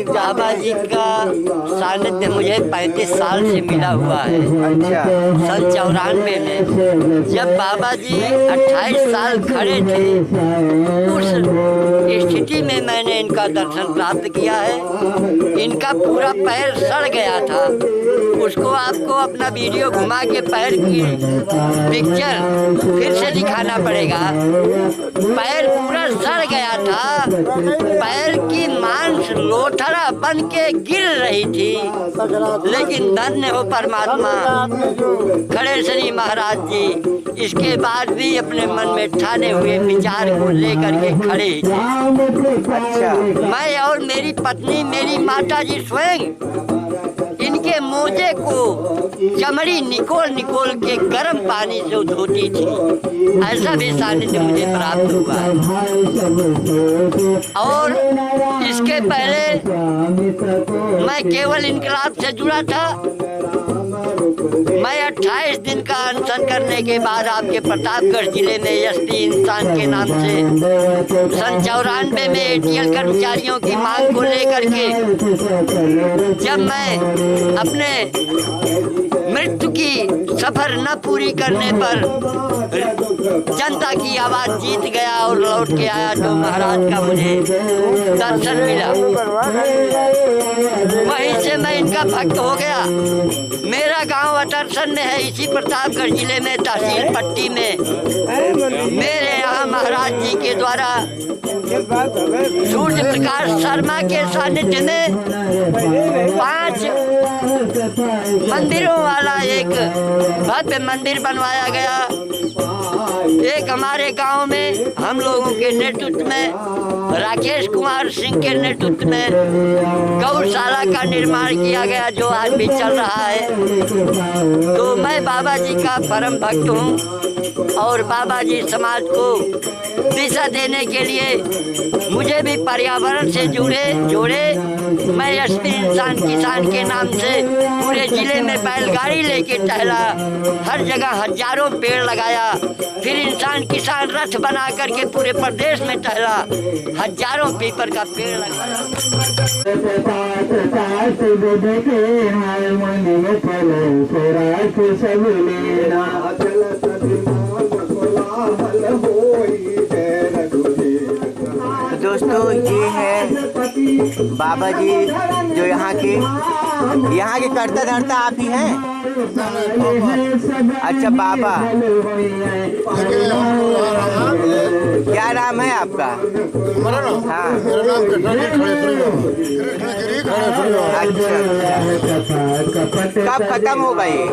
बाबा जी का सानिध्य मुझे 35 साल से मिला हुआ है। सन 94 में जब बाबा जी 28 साल खड़े थे, उस स्थिति में मैंने इनका दर्शन प्राप्त किया है। इनका पूरा पैर सड़ गया था, उसको आपको अपना वीडियो घुमा के पैर की पिक्चर फिर से दिखाना पड़ेगा। पैर पूरा सड़ गया था, पैर की मांस लोथड़ा बन के गिर रही थी, लेकिन धन्य हो परमात्मा खड़े श्री महाराज जी इसके बाद भी अपने मन में ठाने हुए विचार को लेकर के खड़े थे। मैं और मेरी पत्नी, मेरी माता जी स्वयं इनके मोजे को चमड़ी निकोल के गर्म पानी से धोती थी। ऐसा भी सानिध्य मुझे प्राप्त हुआ है। और इसके पहले मैं केवल इनकलाब से जुड़ा था। मैं 28 दिन का अनशन करने के बाद आपके प्रतापगढ़ जिले में एसपी इंसान के नाम से सन 94 में एटीएल कर्मचारियों की मांग को लेकर के जब मैं अपने मृत्यु की सफर न पूरी करने पर जनता की आवाज जीत गया और लौट के आया, तो महाराज का मुझे दर्शन मिला। वहीं से मैं इनका भक्त हो गया। मेरा गांव अटरसन में है, इसी प्रतापगढ़ जिले में, तहसील पट्टी में। मेरे यहाँ महाराज जी के द्वारा सूर्य प्रकाश शर्मा के सानिध्य में 5 मंदिरों वाला एक भव्य मंदिर बनवाया गया। एक हमारे गांव में हम लोगों के नेतृत्व में, राकेश कुमार सिंह के नेतृत्व में गौशाला का निर्माण किया गया, जो आज भी चल रहा है। तो मैं बाबा जी का परम भक्त हूँ और बाबा जी समाज को दिशा देने के लिए मुझे भी पर्यावरण से जोड़े। मैं एसपी इंसान किसान के नाम से पूरे जिले में बैलगाड़ी लेके टहला, हर जगह हजारों पेड़ लगाया। फिर इंसान किसान रथ बना करके पूरे प्रदेश में टहला, हजारों पीपल का पेड़ लगाया। दोस्तों, ये है बाबा जी जो यहाँ के करता धरता आप ही हैं। अच्छा बाबा, क्या नाम है आपका? हाँ, अच्छा, कब खत्म होगा ये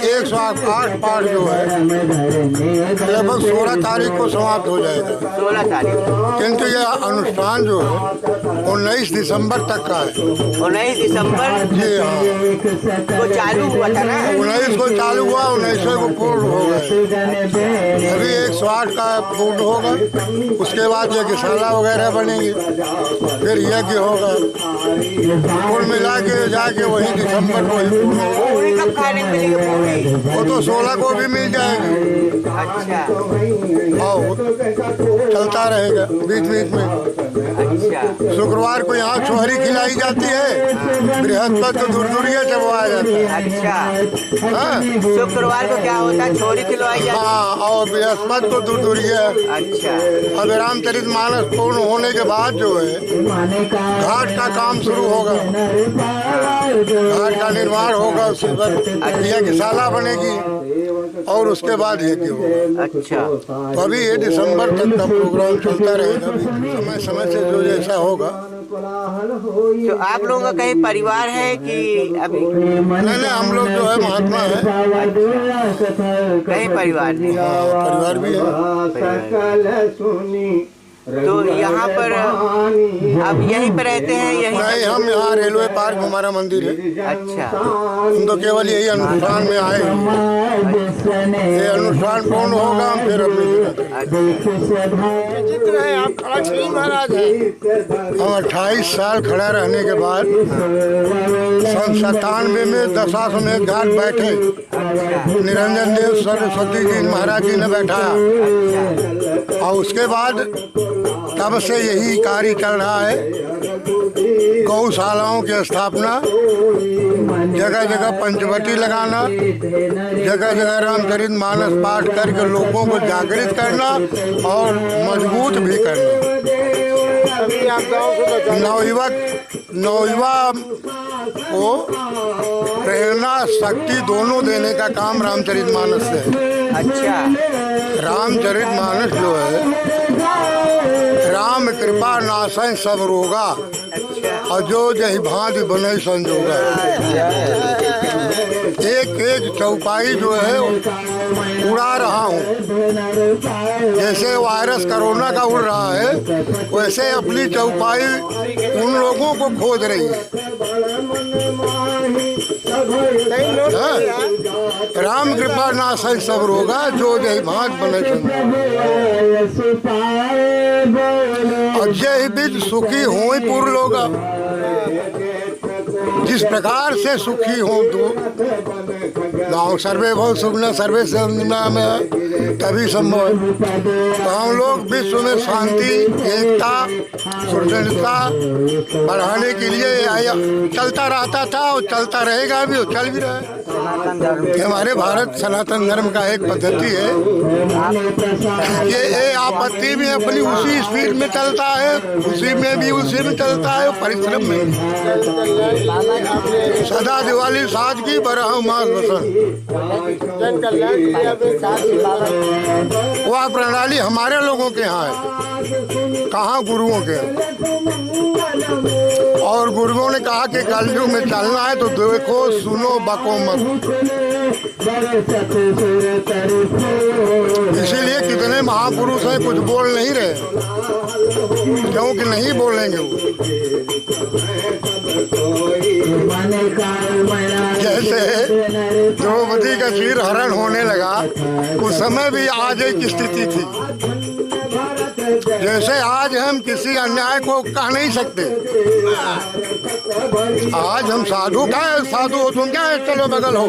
108 पाठ जो है लगभग 16 तारीख को समाप्त हो जाएगा। 16 तारीख, किंतु यह अनुष्ठान जो है 19 दिसंबर तक का है। 19 दिसंबर जी हाँ, को चालू हुआ था ना? 19 को चालू हुआ, 19 को पूर्ण हो गए। अभी 108 का पूर्ण होगा, उसके बाद यज्ञशाला वगैरह बनेगी, फिर यज्ञ होगा। कुल मिला के जाके वही दिसंबर को ही पूर्ण होगा। कब खाने मिलेगी? वो तो 16 को भी मिल जाएगी। अच्छा, और चलता रहेगा बीच बीच में। अच्छा, शुक्रवार को यहाँ छोहरी खिलाई जाती है, बृहस्पति को दूरदूरिया चबवाया जाता है। अच्छा, हाँ, शुक्रवार को क्या होता है? छोरी खिलवाई जाती है। हाँ, और बृहस्पति को दूरदूरिया। अच्छा, अब रामचरित मानस पूर्ण होने के बाद जो है घाट का काम शुरू होगा, घाट का निर्माण होगा, उसके बाद यज्ञशाला बनेगी और उसके बाद यज्ञ होगा। अच्छा, तो अभी ये दिसंबर तक का प्रोग्राम चलता रहेगा, समय समय से जो जैसा होगा। तो आप लोगों का कहीं परिवार है कि अभी? नहीं, हम लोग जो है महात्मा है, कहीं परिवार नहीं? परिवार भी है। तो यहाँ पर आप यहीं पर रहते हैं? यहीं? नहीं, हम यहाँ रेलवे पार्क हमारा मंदिर है। अच्छा, हम तो केवल यही अनुष्ठान में आए। ये अनुष्ठान पूर्ण होगा, हम फिर जितने हैं आप खड़ा श्री महाराज है। हम 28 साल खड़ा रहने के बाद सन 97 में दशाश्वमेध घाट बैठे, निरंजन देव सरस्वती जी महाराज जी ने बैठाया। और उसके बाद तब से यही कार्य चल रहा है। गौशालाओं की स्थापना, जगह जगह पंचवटी लगाना, जगह जगह रामचरितमानस पाठ करके लोगों को जागृत करना और मजबूत भी करना। नवयुवा को प्रेरणा शक्ति दोनों देने का काम रामचरितमानस से है। अच्छा, रामचरितमानस जो है, राम कृपा नासै सब रोगा और जो जही भांति बने संजोगा। एक एक चौपाई जो है उड़ा रहा हूँ। जैसे वायरस कोरोना का उड़ रहा है, वैसे अपनी चौपाई उन लोगों को खोज रही है। राम कृपा नासै सब रोगा जो जय भांत बने और जय बीज सुखी हो पूर्व लोगा। जिस प्रकार से सुखी हो तो गाँव सर्वे बहुत सुखना सर्वे से में तभी संभव है। तो हम लोग विश्व में शांति, एकता, सुरक्षितता बढ़ाने के लिए चलता रहता था और चलता रहेगा भी और चल भी रहा है। हमारे भारत सनातन धर्म का एक पद्धति है ये आपत्ति में अपनी उसी स्पीड में चलता है, उसी में भी उसी में चलता है, परिश्रम में सदा दिवाली सादगी बरह मास बसंत। वह प्रणाली हमारे लोगों के यहाँ है, कहाँ गुरुओं के। और गुरुओं ने कहा कि कलयुग में चलना है तो देखो सुनो बको मत। इसीलिए कितने महापुरुष हैं कुछ बोल नहीं रहे, क्योंकि नहीं बोलेंगे वो। जैसे द्रौपदी का चीर हरण होने लगा, उस समय भी आज एक स्थिति थी। जैसे आज हम किसी अन्याय को कह नहीं सकते। आज हम साधु क्या है, साधु हो तुम क्या है, चलो बगल हो।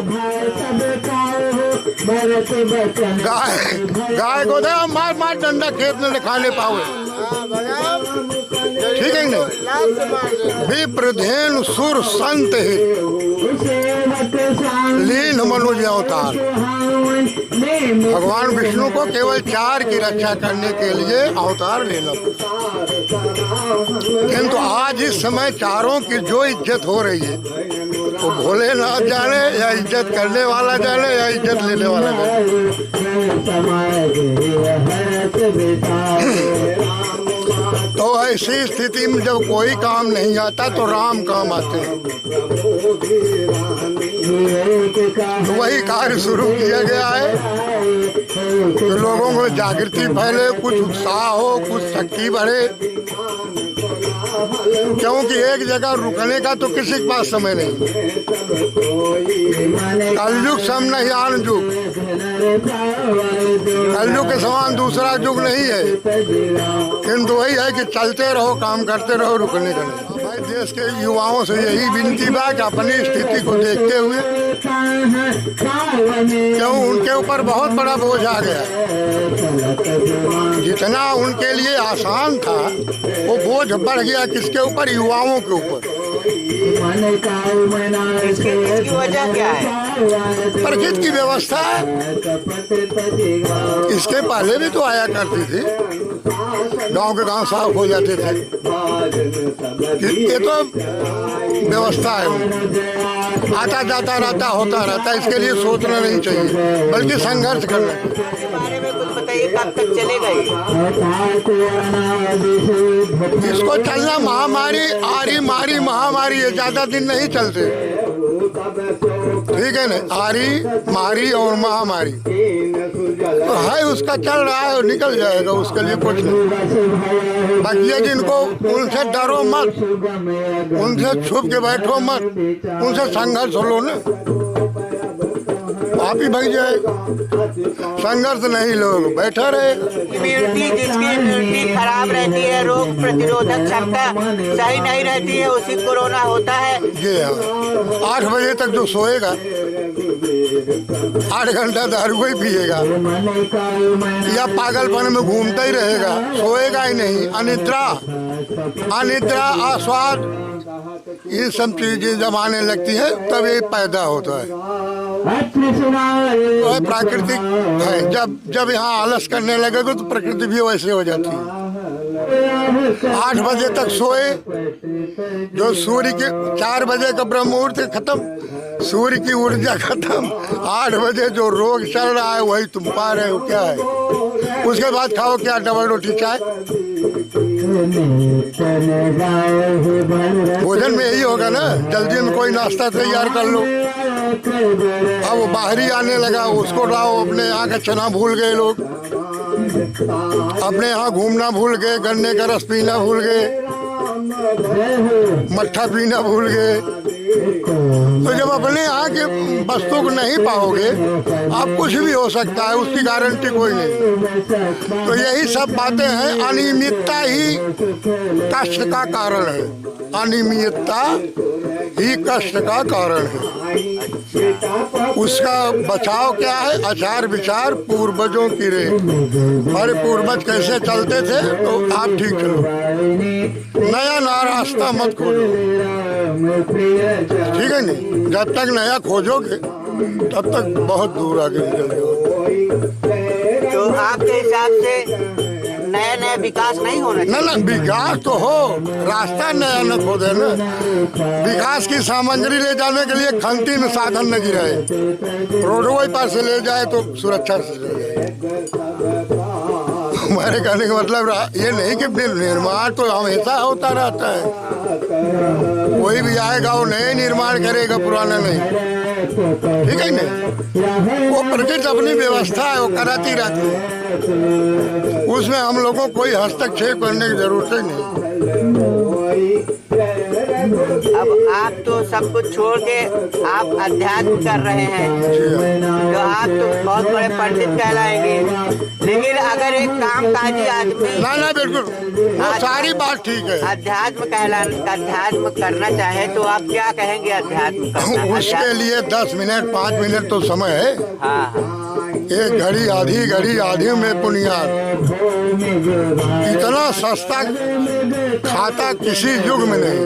गाय को दे मार मार डंडा खेत में खा ले पाओ, ठीक है नहीं। विप्रधेनु सुर संत हित लीन मनुज अवतार। भगवान विष्णु को केवल 4 की रक्षा करने के लिए अवतार लेना पड़ता, किंतु आज इस समय चारों की जो इज्जत हो रही है वो भोलेनाथ जाने या इज्जत करने वाला जाने या इज्जत लेने वाला जाने। तो ऐसी स्थिति में जब कोई काम नहीं आता तो राम काम आते हैं। तो वही कार्य शुरू किया गया है कि लोगों को जागृति फैले, कुछ उत्साह हो, कुछ शक्ति बढ़े। क्योंकि एक जगह रुकने का तो किसी के पास समय नहीं। कलयुग सम नहीं आन युग, कलयुग के समान दूसरा युग नहीं है, किंतु वही है कि चलते रहो, काम करते रहो, रुकने का नहीं। भाई देश के युवाओं से यही विनती बा कि अपनी स्थिति को देखते हुए, क्यों उनके ऊपर बहुत बड़ा बोझ आ गया। जितना उनके लिए आसान था वो बोझ बढ़ गया किसके ऊपर, युवाओं के ऊपर। इसकी वजह क्या है? प्रकृति की व्यवस्था है। इसके पहले भी तो आया करती थी, गांव के गांव साफ हो जाते थे। ये तो व्यवस्था है, आता जाता रहता, होता रहता। इसके लिए सोचना नहीं चाहिए, बल्कि संघर्ष करना चाहिए। बारे में कुछ बताइए, कब तक चलेगा ये? इसको चलना महामारी आरी मारी महामारी है, ज्यादा दिन नहीं चलते, ठीक है ना। आरी मारी और महामारी तो है, उसका चल रहा है और निकल जाएगा, उसके लिए कुछ नहीं। बाकी ये जिनको उनसे डरो मत, उनसे छुप के बैठो मत, उनसे संघर्ष लो ना। आप ही भाग जाए। संघर्ष नहीं, लोग बैठा रहे। इम्यूनिटी, जिसकी इम्यूनिटी खराब रहती है, रोग प्रतिरोधक क्षमता सही नहीं रहती है, उसी कोरोना होता है। ये 8 बजे तक जो सोएगा 8 घंटा दारू ही पिएगा या पागलपन में घूमता ही रहेगा, सोएगा ही नहीं। अनिद्रा, अस्वाद, ये सब चीजें जब आने लगती है तब ये पैदा होता है। तो प्राकृतिक है। जब यहाँ आलस करने लगेगा तो प्रकृति भी वैसे हो जाती है। 8 बजे तक सोए, जो सूर्य के 4 बजे का ब्रह्म मुहूर्त खत्म, सूर्य की ऊर्जा खत्म। 8 बजे जो रोग चल रहा है वही तुम पा रहे हो। क्या है उसके बाद खाओ क्या? डबल रोटी चाय। भोजन में यही होगा ना, जल्दी में कोई नाश्ता तैयार कर लो। अब वो बाहरी आने लगा, उसको लाओ। अपने यहाँ का चना भूल गए लोग, अपने यहाँ घूमना भूल गए, गन्ने का रस पीना भूल गए, मट्ठा पीना भूल गए। तो जब अपने यहाँ के वस्तु को नहीं पाओगे, आप कुछ भी हो सकता है, उसकी गारंटी कोई नहीं। तो यही सब बातें हैं। अनियमितता ही कष्ट का कारण है। अनियमितता ही कष्ट का कारण है। उसका बचाव क्या है? आचार विचार पूर्वजों की रे। हमारे पूर्वज कैसे चलते थे तो आप ठीक चलो, नया रास्ता मत खोलो। ठीक है नहीं? जब तक नया खोजोगे तब तक बहुत दूर आगे निकल जाओगे। तो आपके हिसाब से नया विकास नहीं होना चाहिए? ना, विकास तो हो, रास्ता नया न खोदे ना। विकास की सामग्री ले जाने के लिए खंती में साधन न गिराए, रोडवे पर से ले जाए तो सुरक्षा से ले जाए। हमारे कहने का मतलब ये नहीं कि निर्माण तो हमेशा होता रहता है। कोई भी आएगा वो नए निर्माण करेगा, पुराना नहीं। ठीक है नहीं? वो प्रकृति अपनी व्यवस्था है, वो कराती रहती है। उसमें हम लोगों को कोई हस्तक्षेप करने की जरूरत ही नहीं। अब आप तो सब कुछ छोड़ के आप अध्यात्म कर रहे हैं, तो आप तो बहुत बड़े पंडित कहलाएंगे। लेकिन अगर एक कामकाजी आदमी ना बिल्कुल, वो सारी बात ठीक है, अध्यात्म करना चाहे तो आप क्या कहेंगे? अध्यात्म करना उसके लिए 10 मिनट 5 मिनट तो समय है। हाँ, एक घड़ी आधी में पुनियाद। इतना सस्ता खाता किसी युग में नहीं।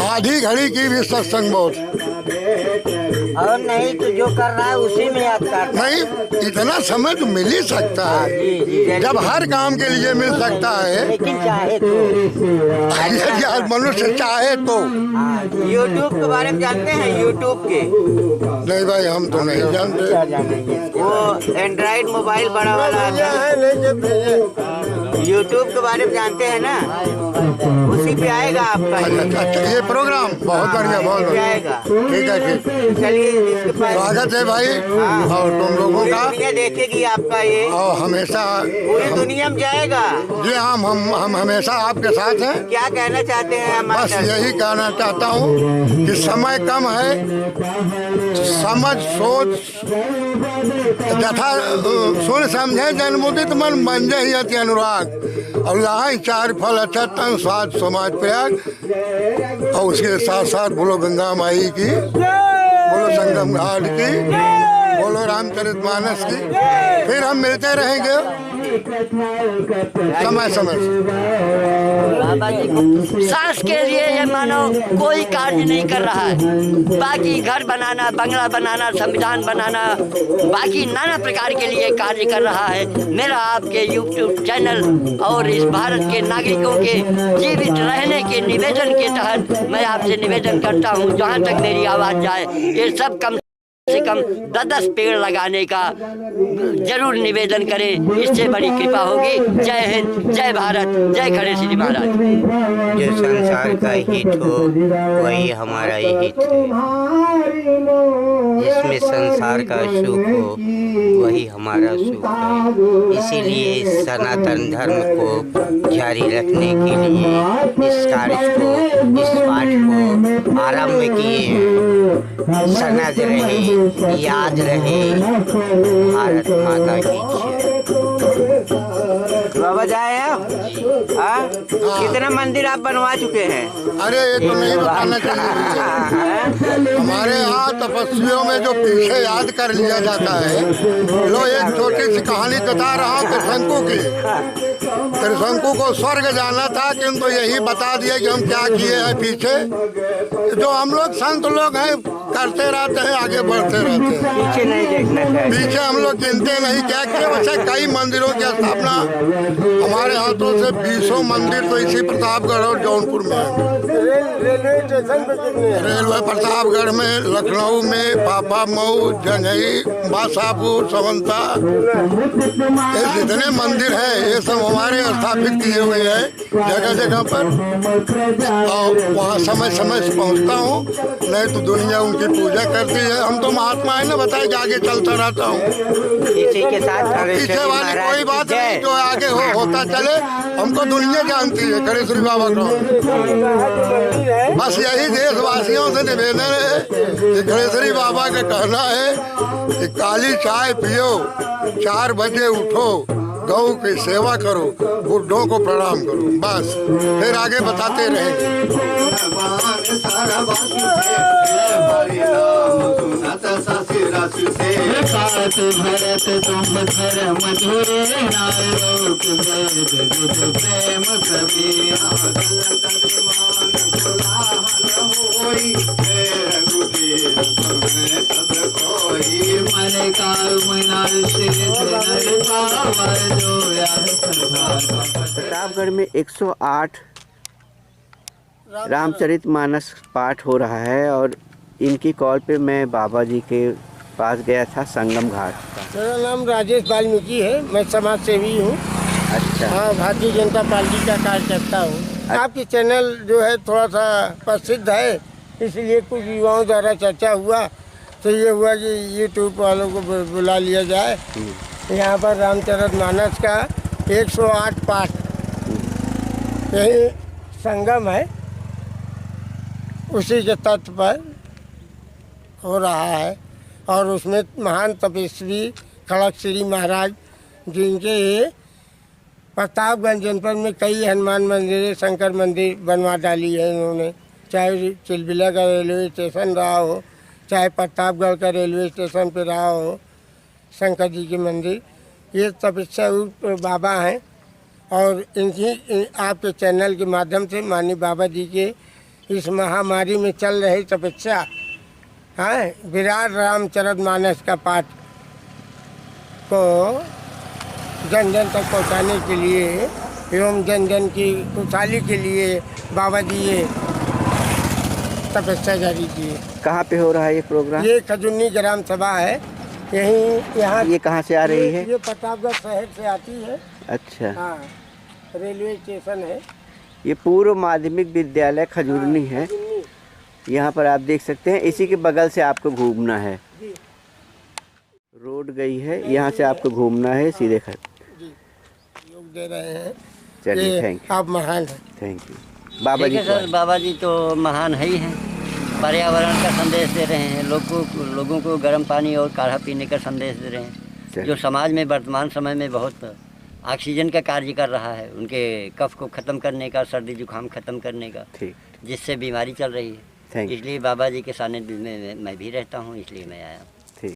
आधी घड़ी की भी सत्संग बहुत, और नहीं तो जो कर रहा है उसी में याद करना। नहीं, इतना समय तो मिल ही सकता है। जब हर काम के लिए मिल सकता है, लेकिन चाहे तो, यदि मनुष्य चाहे तो। यूट्यूब के बारे में जानते हैं? यूट्यूब के नहीं भाई, हम तो नहीं जानते। वो एंड्रॉइड मोबाइल बड़ा वाला आता है, यूट्यूब के बारे में जानते हैं ना? उसी पे आएगा आपका। अच्छा, ये प्रोग्राम बहुत बढ़िया, बहुत बढ़िया आएगा। ठीक है, ठीक। चलिए, इसके पास स्वागत है भाई। और तुम लोगों का दुनिया देखेगी आपका ये, और हमेशा पूरी दुनिया में जाएगा। जी, हम हमेशा आपके साथ हैं। क्या कहना चाहते हैं? हम बस यही कहना चाहता हूँ कि समय कम है, समझ सोच तथा सुन समझे जन्मुदित मन बंजे ही अति अनुराग, और यहाँ 4 फल अच्छा तन स्वाद समाज प्रयाग। और उसके साथ साथ बोलो गंगा माई की, बोलो संगम घाट की, बोलो रामचरितमानस की। फिर हम मिलते रहेंगे समय समय से। बाबा जी सांस के लिए ये मानो कोई कार्य नहीं कर रहा है। बाकी घर बनाना, बंगला बनाना, संविधान बनाना, बाकी नाना प्रकार के लिए कार्य कर रहा है। मेरा आपके YouTube चैनल और इस भारत के नागरिकों के जीवित रहने के निवेदन के तहत मैं आपसे निवेदन करता हूँ, जहाँ तक मेरी आवाज़ जाए, ये सब कम से कम 10 पेड़ लगाने का जरूर निवेदन करें। इससे बड़ी कृपा होगी। जय हिंद, जय भारत, जय खड़े श्री महाराज। जो संसार का हित हो वही हमारा हित है, जिसमें संसार का सुख हो वही हमारा सुख है। इसीलिए सनातन धर्म को जारी रखने के लिए इस कार्य को, इस पाठ को आरंभ किए हैं। सनद रहे, याद रहे। भारत माता की जय। बाबा जाए आप? हाँ? कितना मंदिर आप बनवा चुके हैं? अरे ये तो नहीं बताना चाहिए। हमारे यहाँ तपस्वियों में जो पीछे याद कर लिया जाता है, लो एक छोटी सी कहानी बता रहा हूँ त्रिशंकु की। त्रिशंकु को स्वर्ग जाना था, किंतु यही बता दिया कि हम क्या किए हैं पीछे। जो हम लोग संत लोग हैं करते रहते हैं, आगे बढ़ते रहते हैं, पीछे नहीं देखना चाहिए। पीछे हम लोग गिनते नहीं क्या किए। वैसे कई मंदिरों की स्थापना हमारे हाथों से 20 मंदिर तो इसी प्रतापगढ़ और जौनपुर में है। रेलवे प्रतापगढ़ में, लखनऊ में, पापा मऊ, जंघई, बासापुर, समंता, ये जितने मंदिर हैं ये सब हमारे स्थापित किए हुए हैं जगह जगह पर। और वहाँ समय समय से पहुँचता हूँ, नहीं तो दुनिया उनकी पूजा करती है। हम तो महात्मा है ना, बताए कि आगे चलता रहता हूँ। इसी के साथ पीछे वाली कोई बात नहीं, जो आगे होता चले। हमको दुनिया जानती है खड़ेश्वरी बाबा को। बस यही देशवासियों से निवेदन है कि खड़ेश्वरी बाबा का कहना है कि काली चाय पियो, 4 बजे उठो, गौ की सेवा करो, बुढ़ों को प्रणाम करो, बस फिर आगे बताते रहेंगे। प्रतापगढ़ में 108 रामचरितमानस पाठ हो रहा है और इनकी कॉल पे मैं बाबा जी के पास गया था संगम घाट का। मेरा नाम राजेश वाल्मीकि है, मैं समाज सेवी हूँ। अच्छा। हाँ, भारतीय जनता पार्टी का कार्यकर्ता हूँ। आपकी चैनल जो है थोड़ा सा प्रसिद्ध है, इसलिए कुछ युवाओं द्वारा चर्चा हुआ तो ये हुआ कि यूट्यूब वालों को बुला लिया जाए। यहाँ पर रामचरितमानस का 108 पाठ, यही संगम है, उसी के तट पर हो रहा है। और उसमें महान तपस्वी खड़क श्री महाराज जिनके प्रतापगढ़ जनपद में कई हनुमान मंदिर, शंकर मंदिर बनवा डाली है इन्होंने। चाहे चिलबिला का रेलवे स्टेशन रहा हो, चाहे प्रतापगढ़ का रेलवे स्टेशन पे रहा हो, शंकर जी के मंदिर, ये तपस्या बाबा हैं। और इनकी आपके चैनल के माध्यम से माननीय बाबा जी के इस महामारी में चल रही तपस्या है, विराट रामचरितमानस का पाठ को जन जन तक पहुंचाने के लिए एवं जन जन की खुशहाली के लिए बाबा जी ये तपस्या जारी की है। कहाँ पे हो रहा है ये प्रोग्राम? ये खजुन्नी ग्राम सभा है, यहीं यहाँ। ये कहाँ से आ रही है? ये प्रतापगढ़ शहर से आती है। अच्छा। हाँ, रेलवे स्टेशन है। ये पूर्व माध्यमिक विद्यालय खजुरनी है। यहाँ पर आप देख सकते हैं, इसी के बगल से आपको घूमना है। रोड गई है, यहाँ से आपको घूमना है सीधे योग दे रहे हैं। चलिए, थैंक यू। आप महान हैं। Thank you. बाबा जी सर, बाबा जी तो महान है ही हैं। पर्यावरण का संदेश दे रहे हैं, लोगों को गर्म पानी और काढ़ा पीने का संदेश दे रहे हैं, जो समाज में वर्तमान समय में बहुत ऑक्सीजन का कार्य कर रहा है, उनके कफ को ख़त्म करने का, सर्दी जुकाम ख़त्म करने का, जिससे बीमारी चल रही है। इसलिए बाबा जी के सानिध्य में मैं भी रहता हूँ, इसलिए मैं आया।